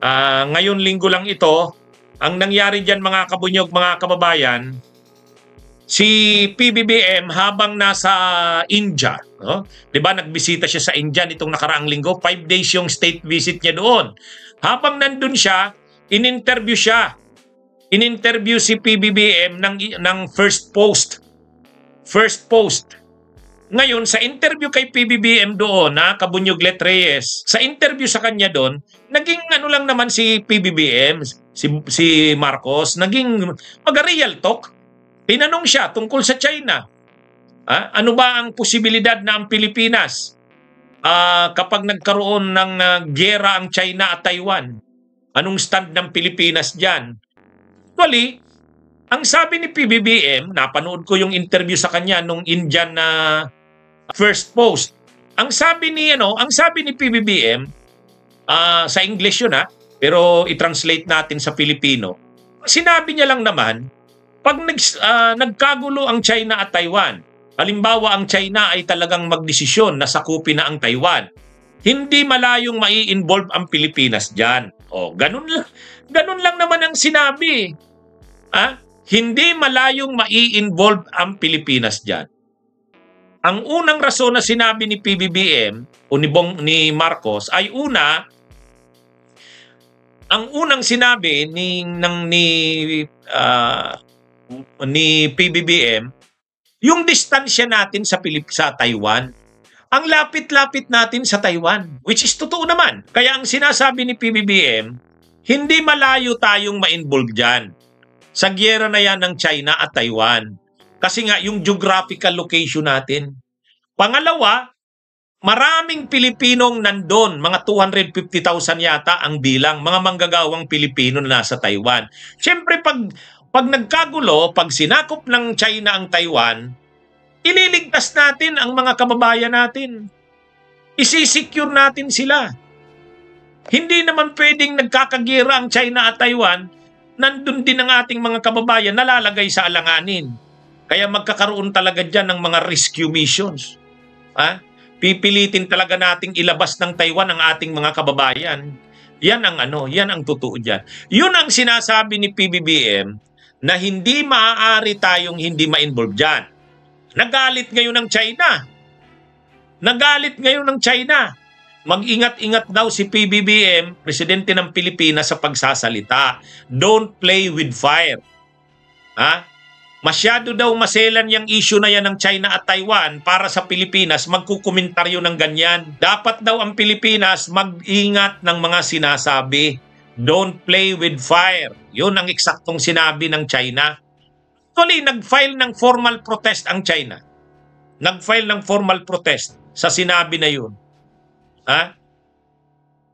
Ngayon linggo lang ito, ang nangyari diyan mga kabunyog, mga kababayan, si PBBM habang nasa India, no? 'Di ba nagbisita siya sa India nitong nakaraang linggo, 5 days yung state visit niya doon. Habang nandun siya, in-interview siya. In-interview si PBBM ng First Post. First Post. Ngayon, sa interview kay PBBM doon, Kabunyog Let Reyes, sa interview sa kanya doon, naging ano lang naman si PBBM, si Marcos, naging mag-real talk. Tinanong siya tungkol sa China. Ano ba ang posibilidad na ang Pilipinas kapag nagkaroon ng giyera ang China at Taiwan? Anong stand ng Pilipinas dyan? Actually, ang sabi ni PBBM, napanood ko yung interview sa kanya nung Indian First Post. Ang sabi ni PBBM sa English yun pero i-translate natin sa Filipino. Sinabi niya lang naman, pag nagkagulo ang China at Taiwan, halimbawa ang China ay talagang magdesisyon na sakupin na ang Taiwan, hindi malayong mai-involve ang Pilipinas diyan. Ganun lang naman ang sinabi. Hindi malayong mai-involve ang Pilipinas diyan. Ang unang rason na sinabi ni PBBM o ni Marcos ay ang unang sinabi ni PBBM, yung distansya natin sa Taiwan. Ang lapit-lapit natin sa Taiwan, which is totoo naman. Kaya ang sinasabi ni PBBM, hindi malayo tayong ma-involve dyan sa giyera na yan ng China at Taiwan. Kasi nga, yung geographical location natin. Pangalawa, maraming Pilipinong nandun, mga 250,000 yata ang bilang, mga manggagawang Pilipino na nasa Taiwan. Siyempre, pag nagkagulo, pag sinakop ng China ang Taiwan, ililigtas natin ang mga kababayan natin. Isisecure natin sila. Hindi naman pwedeng nagkakagira ang China at Taiwan, nandun din ang ating mga kababayan nalalagay sa alanganin. Kaya magkakaroon talaga dyan ng mga rescue missions. Pipilitin talaga nating ilabas ng Taiwan ang ating mga kababayan. Yan ang totoo dyan. Yun ang sinasabi ni PBBM na hindi maaari tayong hindi ma-involve dyan. Nagalit ngayon ng China. Mag-ingat-ingat daw si PBBM, presidente ng Pilipinas, sa pagsasalita. Don't play with fire. Masyado daw maselan yung issue na yan ng China at Taiwan para sa Pilipinas magkukomentaryo ng ganyan. Dapat daw ang Pilipinas mag-ingat ng mga sinasabi. Don't play with fire. Yun ang eksaktong sinabi ng China. Actually, nag-file ng formal protest ang China. Nag-file ng formal protest sa sinabi na yun.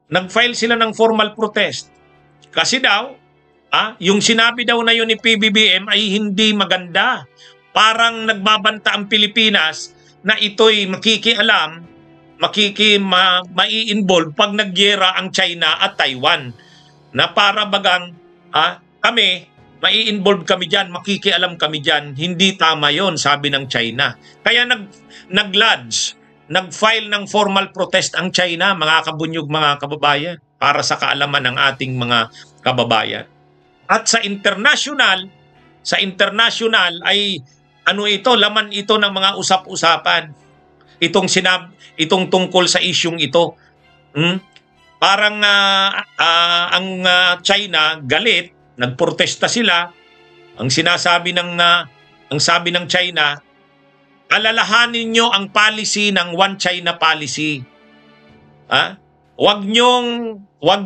Nag-file sila ng formal protest. Kasi daw, yung sinabi daw na yun ni PBBM ay hindi maganda. Parang nagbabanta ang Pilipinas na ito'y makikialam, mai-involve pag nagyera ang China at Taiwan. Na para bagang kami, mai-involve kami dyan, makikialam kami dyan. Hindi tama yon, sabi ng China. Kaya nag-lodge, nag-file ng formal protest ang China, mga kabunyog, mga kababayan, para sa kaalaman ng ating mga kababayan. At sa international ay laman ito ng mga usap-usapan. Itong tungkol sa isyung ito. Parang ang China galit, nagprotesta sila. Ang sabi ng China, alalahanin nyo ang policy ng One China policy. Huwag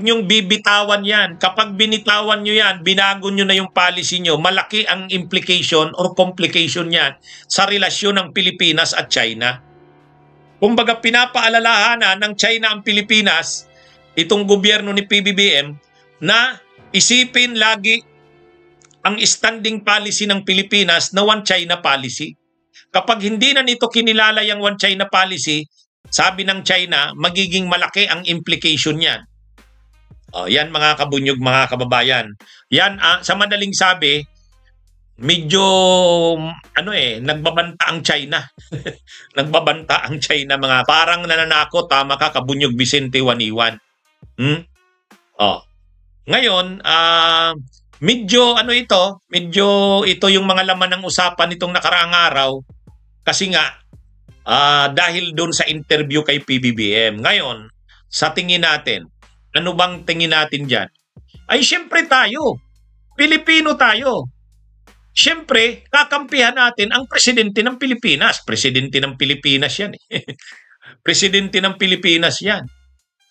nyong bibitawan yan. Kapag binitawan nyo yan, binago nyo na yung policy nyo, malaki ang implication or complication yan sa relasyon ng Pilipinas at China. Kumbaga, pinapaalalahanan ng China ang Pilipinas, itong gobyerno ni PBBM, na isipin lagi ang standing policy ng Pilipinas na One China policy. Kapag hindi na nito kinilala yung One China policy, sabi ng China, magiging malaki ang implication niyan. Yan mga kabunyog, mga kababayan. Yan, sa madaling sabi, medyo nagbabanta ang China. Nagbabanta ang China, parang nananakot, tama ka, Kabunyog Vicente Waniwan. Ngayon, medyo ano ito, medyo ito yung mga laman ng usapan nitong nakaraang araw kasi nga dahil doon sa interview kay PBBM. Ngayon, sa tingin natin, ano bang tingin natin diyan? Ay siyempre tayo, Pilipino tayo. Siyempre, kakampihan natin ang presidente ng Pilipinas. Presidente ng Pilipinas yan eh. Presidente ng Pilipinas yan.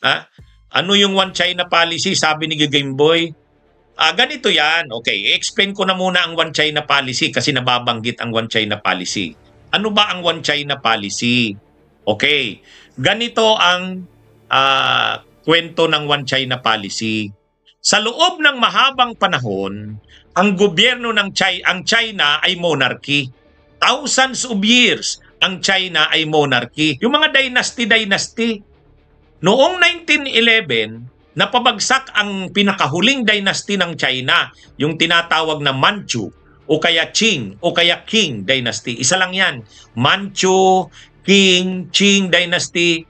Ha? Ano yung One China policy? Sabi ni Gameboy. Ganito yan. Okay, explain ko na muna ang One China policy kasi nababanggit ang One China policy. Ano ba ang One China policy? Okay, ganito ang kwento ng One China policy. Sa loob ng mahabang panahon, ang gobyerno ng China ay monarchy. Thousands of years, ang China ay monarchy. Yung mga dynasty. Noong 1911, napabagsak ang pinakahuling dynasty ng China, yung tinatawag na Manchu o kaya Qing o kaya Qing dynasty. Isa lang yan. Manchu, Qing, Qing dynasty,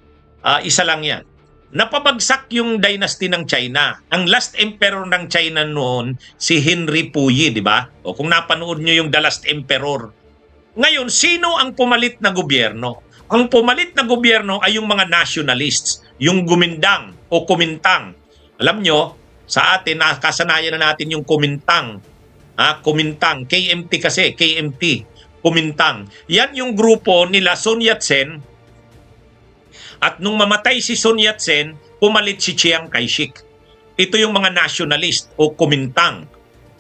isa lang yan. Napabagsak yung dynasty ng China. Ang last emperor ng China noon, si Henry Puyi, di ba? O kung napanood nyo yung The Last Emperor. Ngayon, sino ang pumalit na gobyerno? Ang pumalit na gobyerno ay yung mga nationalists, yung Gumindang o Kumintang. Alam nyo, sa atin, nakasanayan na natin yung Kumintang. Kumintang, KMT kasi, KMT, Kumintang. Yan yung grupo nila Sun Yat-sen. At nung mamatay si Sun Yat-sen, pumalit si Chiang Kai-shek. Ito yung mga nationalist o Kumintang.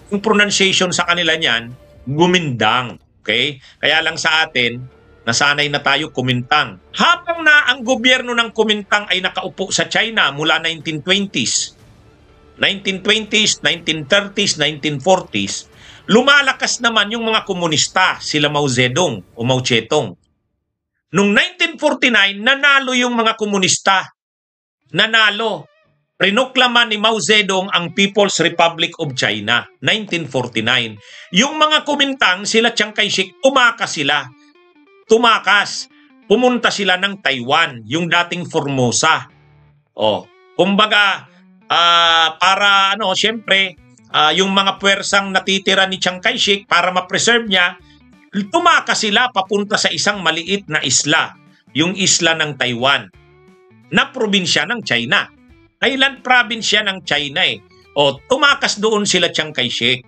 Yung pronunciation sa kanila niyan, Gumindang. Okay? Kaya lang sa atin, nasanay na tayo Kumintang. Habang na ang gobyerno ng Kumintang ay nakaupo sa China mula 1920s, 1930s, 1940s, lumalakas naman yung mga komunista, sila Mao Zedong o Mao Zedong. Noong 1949, nanalo yung mga komunista. Nanalo. Rinoklaman ni Mao Zedong ang People's Republic of China, 1949. Yung mga Kumintang, sila Chiang Kai-shek, tumakas. Pumunta sila ng Taiwan, yung dating Formosa. Kumbaga, para siyempre, yung mga puwersang natitira ni Chiang Kai-shek para ma-preserve niya, tumakas sila papunta sa isang maliit na isla, yung isla ng Taiwan, na probinsya ng China. Island province ng China eh. Tumakas doon sila Chiang Kai-shek.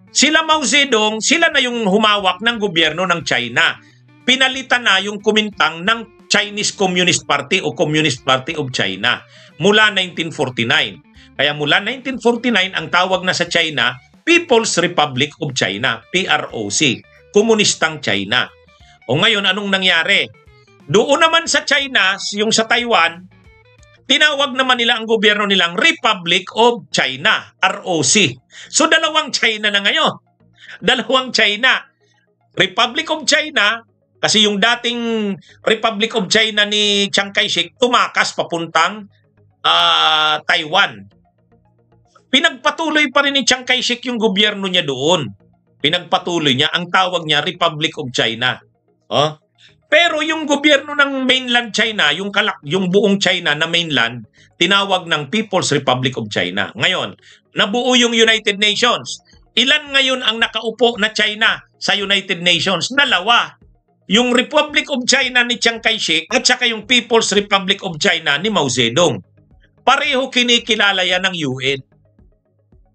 Sila Mao Zedong, sila na yung humawak ng gobyerno ng China. Pinalitan na yung Kumintang ng Chinese Communist Party o Communist Party of China mula 1949. Kaya mula 1949, ang tawag na sa China, People's Republic of China, PROC, Komunistang China. Ngayon, anong nangyari? Doon naman sa China, yung sa Taiwan, tinawag naman nila ang gobyerno nilang Republic of China, ROC. So dalawang China na ngayon. Dalawang China. Republic of China, kasi yung dating Republic of China ni Chiang Kai-shek tumakas papuntang Taiwan. Pinagpatuloy pa rin ni Chiang Kai-shek yung gobyerno niya doon. Pinagpatuloy niya, ang tawag niya Republic of China. Pero yung gobyerno ng mainland China, yung buong China na mainland, tinawag ng People's Republic of China. Ngayon, nabuo yung United Nations. Ilan ngayon ang nakaupo na China sa United Nations? 2. Yung Republic of China ni Chiang Kai-shek at saka yung People's Republic of China ni Mao Zedong. Pareho kinikilala yan ng UN.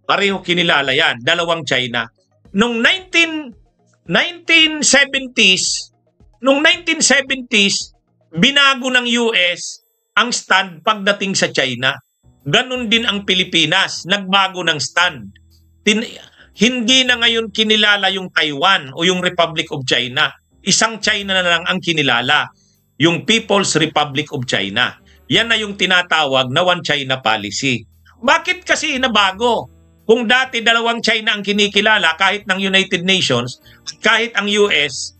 Pareho kinilala yan, dalawang China. Noong 1970s, binago ng US ang stand pagdating sa China. Ganon din ang Pilipinas, nagbago ng stand. Hindi na ngayon kinilala yung Taiwan o yung Republic of China. Isang China na lang ang kinilala, yung People's Republic of China. Yan na yung tinatawag na One China policy. Bakit kasi nabago? Kung dati dalawang China ang kinikilala kahit ng United Nations, kahit ang US,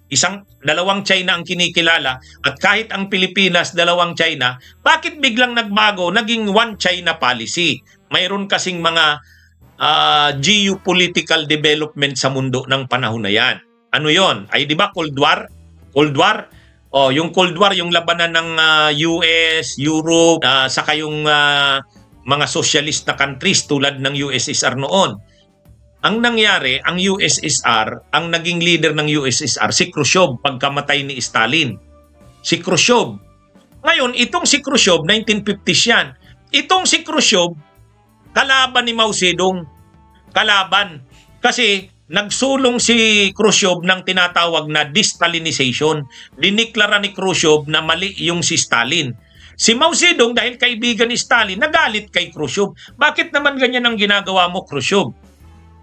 dalawang China ang kinikilala, at kahit ang Pilipinas, dalawang China, bakit biglang nagbago, naging One China policy? Mayroon kasing mga geopolitical development sa mundo ng panahon na yan. Ano yon? Ay di ba Cold War? Cold War? Yung Cold War, yung labanan ng US, Europe, saka yung mga socialist na countries tulad ng USSR noon. Ang nangyari, ang USSR, ang naging leader ng USSR, si Khrushchev pagkamatay ni Stalin. Si Khrushchev. Ngayon, itong si Khrushchev, 1950s yan. Itong si Khrushchev, kalaban ni Mao Zedong. Kalaban. Kasi nagsulong si Khrushchev ng tinatawag na de-Stalinization. Diniklara ni Khrushchev na mali yung si Stalin. Si Mao Zedong, dahil kaibigan ni Stalin, nagalit kay Khrushchev. Bakit naman ganyan ang ginagawa mo, Khrushchev?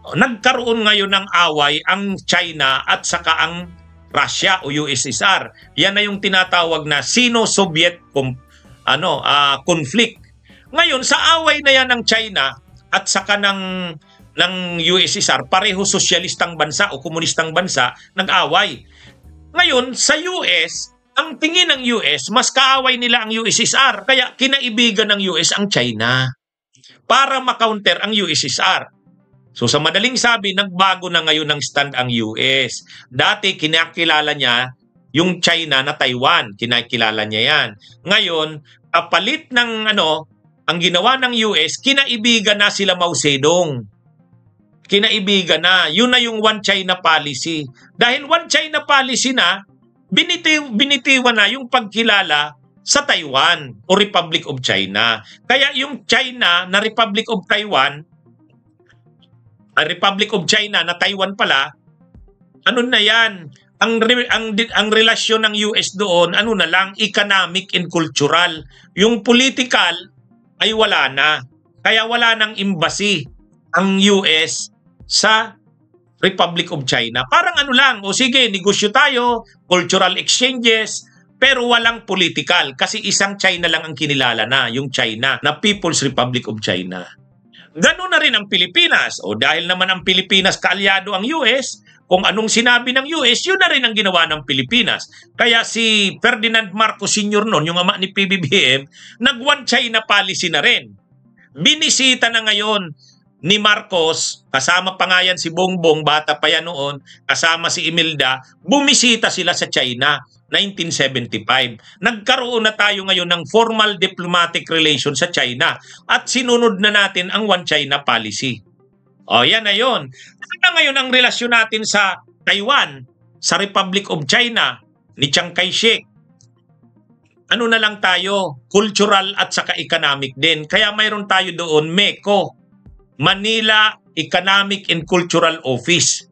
Nagkaroon ngayon ng away ang China at saka ang Russia o USSR. Yan na yung tinatawag na Sino-Soviet conflict. Ngayon, sa away na yan ng China at saka ng USSR, pareho sosyalistang bansa o komunistang bansa, nag-away. Ngayon, sa US, ang tingin ng US, mas kaaway nila ang USSR. Kaya kinaibigan ng US ang China para makounter ang USSR. So sa madaling sabi, nagbago na ngayon ng stand ang US. Dati kinakilala niya yung China na Taiwan. Kinakilala niya yan. Ngayon, kapalit ng ang ginawa ng US, kinaibigan na sila Mao Zedong. Kinaibigan na. Yun na yung One China policy. Dahil One China policy na, binitiwan na yung pagkilala sa Taiwan o Republic of China. Kaya yung China na Republic of Taiwan, Republic of China na Taiwan pala, ano na yan? Ang relasyon ng US doon, ano na lang, economic and cultural. Yung political ay wala na. Kaya wala nang embassy ang US sa Republic of China. Parang ano lang, o sige, negosyo tayo, cultural exchanges, pero walang political. Kasi isang China lang ang kinilala na, yung China, na People's Republic of China. Ganoon na rin ang Pilipinas. O dahil naman ang Pilipinas kaalyado ang US, kung anong sinabi ng US, yun na rin ang ginawa ng Pilipinas. Kaya si Ferdinand Marcos Sr. noon, yung ama ni PBBM, nag-One China policy na rin. Binisita na ngayon ni Marcos, kasama pa nga yan si Bongbong, bata pa yan noon, kasama si Imelda, bumisita sila sa China, 1975. Nagkaroon na tayo ngayon ng formal diplomatic relation sa China at sinunod na natin ang One China policy. O yan na yun. Ano na ngayon ang relasyon natin sa Taiwan, sa Republic of China, ni Chiang Kai-shek? Ano na lang tayo? Cultural at saka economic din. Kaya mayroon tayo doon, MECO, Manila Economic and Cultural Office.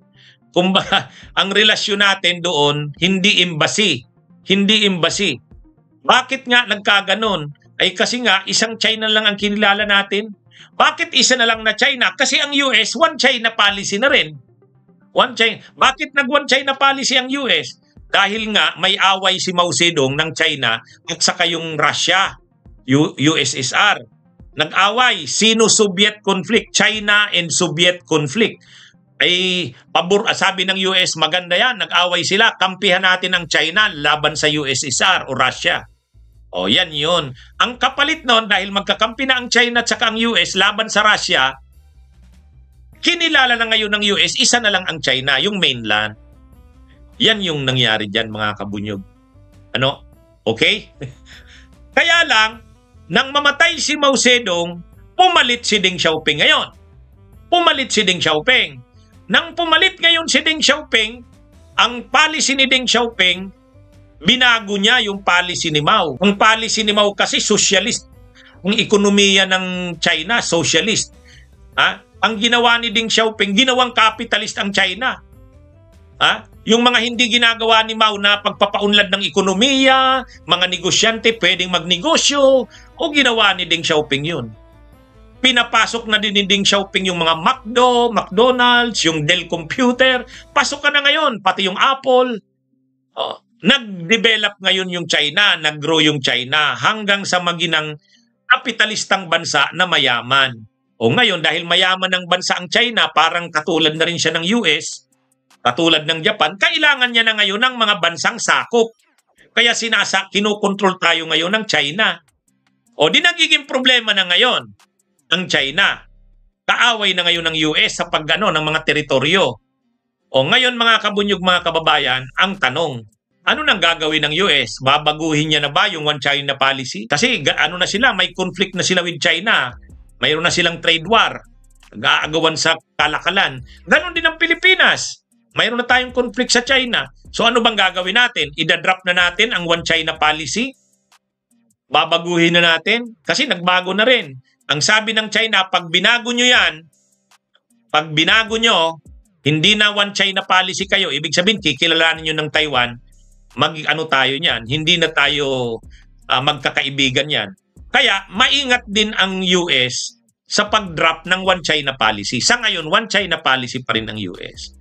Kumbaga, ang relasyon natin doon, hindi embassy. Hindi embassy. Bakit nga nagkaganon? Ay kasi nga, isang China lang ang kinilala natin. Bakit isa na lang na China? Kasi ang US, One China policy na rin. One China. Bakit nag-One China policy ang US? Dahil nga, may away si Mao Zedong ng China at saka yung Russia, USSR. Nag-away, Sino-Soviet conflict, China and Soviet conflict. Ay sabi ng US, maganda yan, nag-away sila, kampihan natin ang China laban sa USSR o Russia. O yan yun. Ang kapalit nun, dahil magkakampi na ang China at saka ang US laban sa Russia, kinilala na ngayon ng US, isa na lang ang China, yung mainland. Yan yung nangyari dyan, mga kabunyog. Ano? Okay? Kaya lang, nang mamatay si Mao Zedong, pumalit si Deng Xiaoping ngayon. Pumalit si Deng Xiaoping. Nang pumalit ngayon si Deng Xiaoping, ang policy ni Deng Xiaoping, binago niya yung policy ni Mao. Ang policy ni Mao kasi socialist. Ang ekonomiya ng China, socialist. Ang ginawa ni Deng Xiaoping, ginawang capitalist ang China. Yung mga hindi ginagawa ni Mao na pagpapaunlad ng ekonomiya, mga negosyante pwedeng magnegosyo, o ginawa ni Deng Xiaoping yun. Pinapasok na din ni Deng Xiaoping yung mga McDonald's, yung Dell Computer. Pasok ka na ngayon, pati yung Apple. Nag-develop ngayon yung China, nag-grow yung China hanggang sa maginang kapitalistang bansa na mayaman. O ngayon, dahil mayaman ng bansa ang China, parang katulad na rin siya ng US, katulad ng Japan, kailangan niya na ngayon ng mga bansang sakop. Kaya kinokontrol tayo ngayon ng China. O di nagiging problema na ngayon ang China. Kaaway na ngayon ng US sa ng mga teritoryo. O ngayon mga kabunyog, mga kababayan, ang tanong, ano nang gagawin ng US? Babaguhin niya na ba yung One China policy? Kasi na sila, may conflict na sila with China. Mayroon na silang trade war. Nag-aagawan sa kalakalan. Ganon din ang Pilipinas. Mayroon na tayong conflict sa China. So ano bang gagawin natin? Idadrop na natin ang One China policy? Babaguhin na natin? Kasi nagbago na rin. Ang sabi ng China, pag binago nyo yan, pag binago nyo, hindi na One China policy kayo. Ibig sabihin, kikilalanin nyo ng Taiwan, mag-ano tayo niyan. Hindi na tayo magkakaibigan yan. Kaya, maingat din ang US sa pag-drop ng One China policy. Sa ngayon, One China policy pa rin ang US.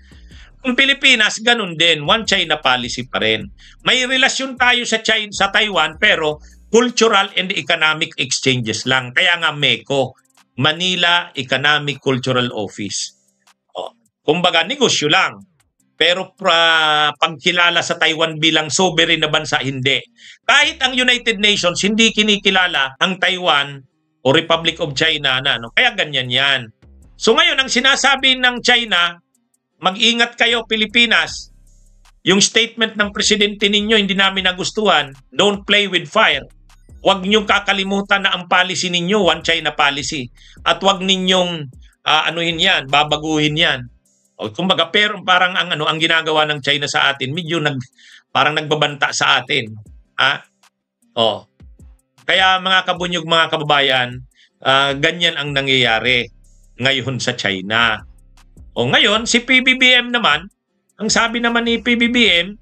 Ang Pilipinas, ganun din. One China policy pa rin. May relasyon tayo sa China, sa Taiwan, pero cultural and economic exchanges lang. Kaya nga MECO, Manila Economic Cultural Office. Kumbaga, negosyo lang. Pero pagkilala sa Taiwan bilang sovereign na bansa, hindi. Kahit ang United Nations, hindi kinikilala ang Taiwan o Republic of China na. No? Kaya ganyan yan. So ngayon, ang sinasabi ng China, mag-ingat kayo Pilipinas. Yung statement ng presidente ninyo, hindi namin nagustuhan. Don't play with fire. Huwag ninyong kakalimutan na ang policy ninyo, One China policy. At huwag ninyong anuhin yan, babaguhin yan. O kumbaga, pero parang ang ginagawa ng China sa atin, medyo parang nagbabanta sa atin. Kaya mga kabunyog, mga kababayan, ganyan ang nangyayari ngayon sa China. O ngayon, si PBBM naman, ang sabi naman ni PBBM,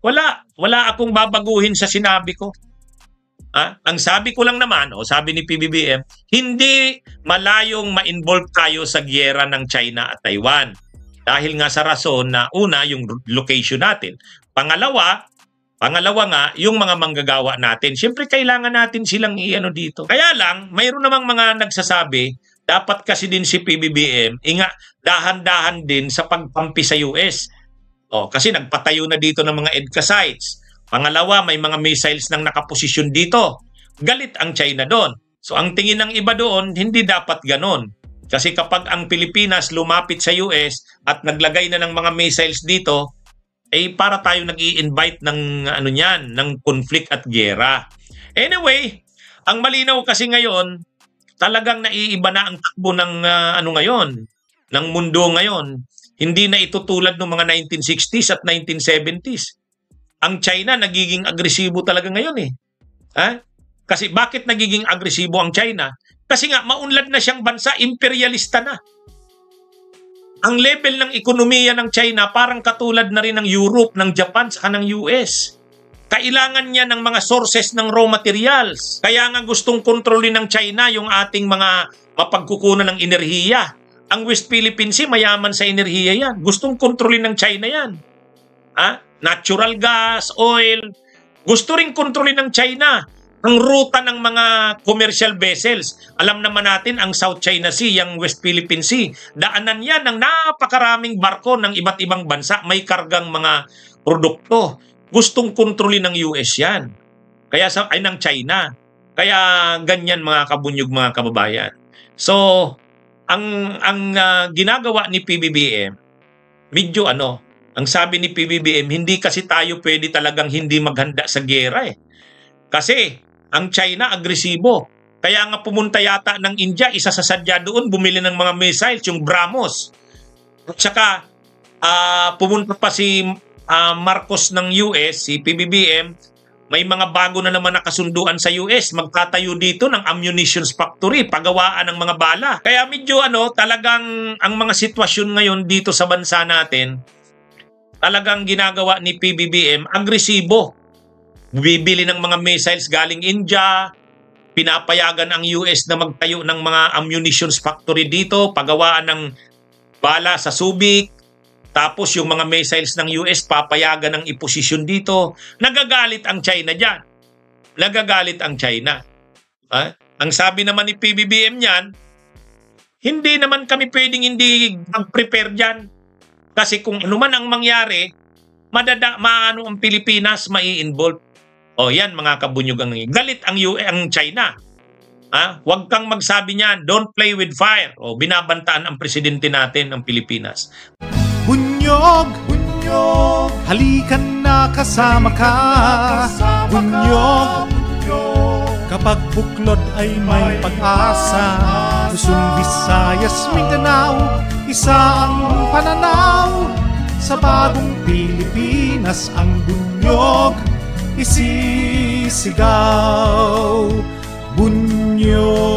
wala akong babaguhin sa sinabi ko. Ang sabi ko lang naman, sabi ni PBBM, hindi malayong ma-involve tayo sa gyera ng China at Taiwan. Dahil nga sa rason na una, yung location natin. Pangalawa nga, yung mga manggagawa natin. Siyempre, kailangan natin silang i-ano dito. Kaya lang, mayroon namang mga nagsasabi, dapat kasi din si PBBM, dahan-dahan din sa pagpampi sa US. Kasi nagpatayo na dito ng mga EDCA sites. Pangalawa, may mga missiles nang nakaposisyon dito. Galit ang China doon. So ang tingin ng iba doon, hindi dapat ganon. Kasi kapag ang Pilipinas lumapit sa US at naglagay na ng mga missiles dito, para tayo nag-i-invite ng ng conflict at giyera. Anyway, ang malinaw kasi ngayon, talagang naiiba na ang takbo ng ngayon, ng mundo ngayon. Hindi na ito tulad ng mga 1960s at 1970s. Ang China nagiging agresibo talaga ngayon eh. Kasi bakit nagiging agresibo ang China? Kasi nga maunlad na siyang bansa, imperialista na. Ang level ng ekonomiya ng China parang katulad na rin ng Europe, ng Japan, saka ng US. Kailangan niya ng mga sources ng raw materials. Kaya nga gustong kontrolin ng China yung ating mga mapagkukunan ng enerhiya. Ang West Philippine Sea, mayaman sa enerhiya yan. Gustong kontrolin ng China yan. Natural gas, oil. Gusto rin kontrolin ng China ang ruta ng mga commercial vessels. Alam naman natin ang South China Sea, ang West Philippine Sea. Daanan yan ng napakaraming barko ng iba't ibang bansa. May kargang mga produkto. Gustong kontrolin ng US yan. Kaya ay ng China. Kaya ganyan mga kabunyog, mga kababayan. So, ang ginagawa ni PBBM, medyo ang sabi ni PBBM, hindi kasi tayo pwede talagang hindi maghanda sa giyera eh. Kasi ang China agresibo. Kaya nga pumunta yata ng India, isa sa sadya doon, bumili ng mga missiles, yung BrahMos. At saka pumunta pa si Marcos ng US, si PBBM, may mga bago na naman nakasunduan sa US. Magtatayo dito ng ammunitions factory, pagawaan ng mga bala. Kaya medyo talagang ang mga sitwasyon ngayon dito sa bansa natin, talagang ginagawa ni PBBM, agresibo. Bibili ng mga missiles galing India, pinapayagan ang US na magtayo ng mga ammunitions factory dito, pagawaan ng bala sa Subic, tapos yung mga missiles ng US papayagan ng iposisyon dito. Nagagalit ang China dyan. Nagagalit ang China. Ang sabi naman ni PBBM niyan, hindi naman kami pwedeng hindi mag-prepare dyan. Kasi kung ano man ang mangyari, maano ang Pilipinas mai-involve. Yan mga kabunyog ang galit ang China. Huwag kang magsabi niyan, don't play with fire. Binabantaan ang presidente natin ng Pilipinas. Bunyog, bunyog, halikan na kasama ka. Bunyog, kapag buklod ay may pag-asa. Luzon, Visayas, Mindanao, isa ang pananaw. Sa bagong Pilipinas ang bunyog isisigaw. Bunyog.